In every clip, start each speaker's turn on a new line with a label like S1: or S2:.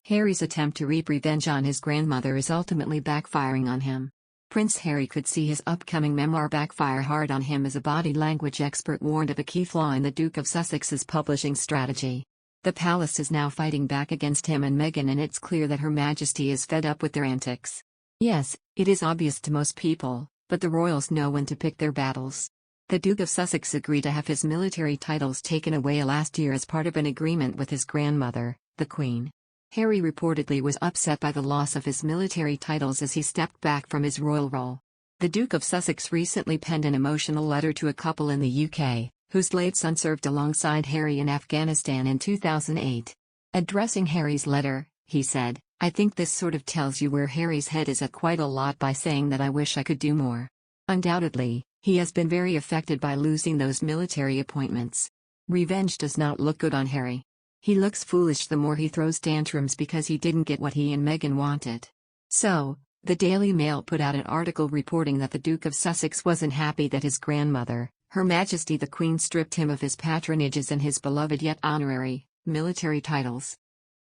S1: Harry's attempt to reap revenge on his grandmother is ultimately backfiring on him. Prince Harry could see his upcoming memoir backfire hard on him, as a body language expert warned of a key flaw in the Duke of Sussex's publishing strategy. The palace is now fighting back against him and Meghan, and it's clear that Her Majesty is fed up with their antics. Yes, it is obvious to most people, but the royals know when to pick their battles. The Duke of Sussex agreed to have his military titles taken away last year as part of an agreement with his grandmother, the Queen. Harry reportedly was upset by the loss of his military titles as he stepped back from his royal role. The Duke of Sussex recently penned an emotional letter to a couple in the UK, whose late son served alongside Harry in Afghanistan in 2008. Addressing Harry's letter, he said, "I think this sort of tells you where Harry's head is at quite a lot by saying that I wish I could do more." Undoubtedly, he has been very affected by losing those military appointments. Revenge does not look good on Harry. He looks foolish the more he throws tantrums because he didn't get what he and Meghan wanted. So, the Daily Mail put out an article reporting that the Duke of Sussex wasn't happy that his grandmother, Her Majesty the Queen, stripped him of his patronages and his beloved yet honorary military titles.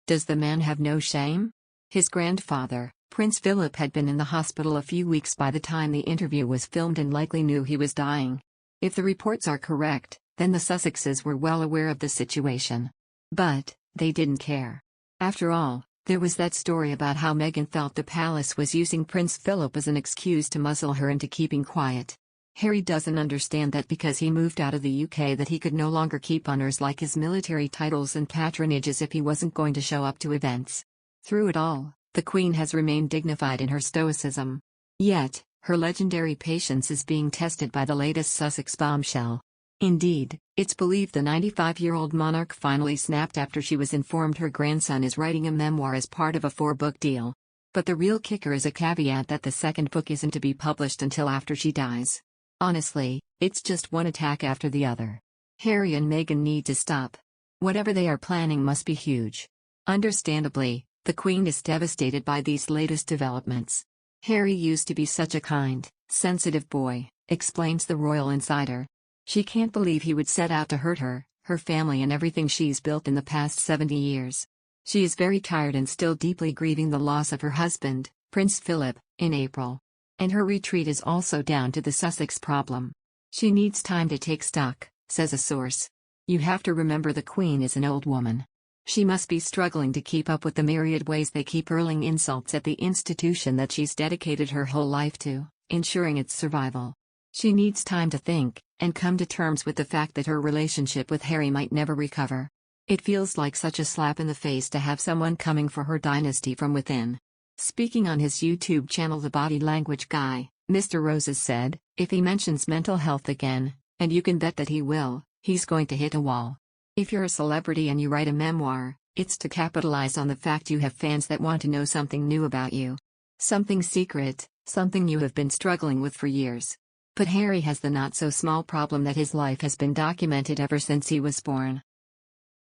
S1: Does the man have no shame? His grandfather, Prince Philip, had been in the hospital a few weeks by the time the interview was filmed and likely knew he was dying. If the reports are correct, then the Sussexes were well aware of the situation. But they didn't care. After all, there was that story about how Meghan felt the palace was using Prince Philip as an excuse to muzzle her into keeping quiet. Harry doesn't understand that because he moved out of the UK that he could no longer keep honors like his military titles and patronages if he wasn't going to show up to events. Through it all, the Queen has remained dignified in her stoicism. Yet, her legendary patience is being tested by the latest Sussex bombshell. Indeed, it's believed the 95-year-old monarch finally snapped after she was informed her grandson is writing a memoir as part of a 4-book deal. But the real kicker is a caveat that the second book isn't to be published until after she dies. Honestly, it's just one attack after the other. Harry and Meghan need to stop. Whatever they are planning must be huge. Understandably, the Queen is devastated by these latest developments. Harry used to be such a kind, sensitive boy, explains the royal insider. She can't believe he would set out to hurt her, her family and everything she's built in the past 70 years. She is very tired and still deeply grieving the loss of her husband, Prince Philip, in April. And her retreat is also down to the Sussex problem. She needs time to take stock, says a source. You have to remember the Queen is an old woman. She must be struggling to keep up with the myriad ways they keep hurling insults at the institution that she's dedicated her whole life to, ensuring its survival. She needs time to think, and come to terms with the fact that her relationship with Harry might never recover. It feels like such a slap in the face to have someone coming for her dynasty from within. Speaking on his YouTube channel The Body Language Guy, Mr. Roses said, if he mentions mental health again, and you can bet that he will, he's going to hit a wall. If you're a celebrity and you write a memoir, it's to capitalize on the fact you have fans that want to know something new about you. Something secret, something you have been struggling with for years. But Harry has the not-so-small problem that his life has been documented ever since he was born.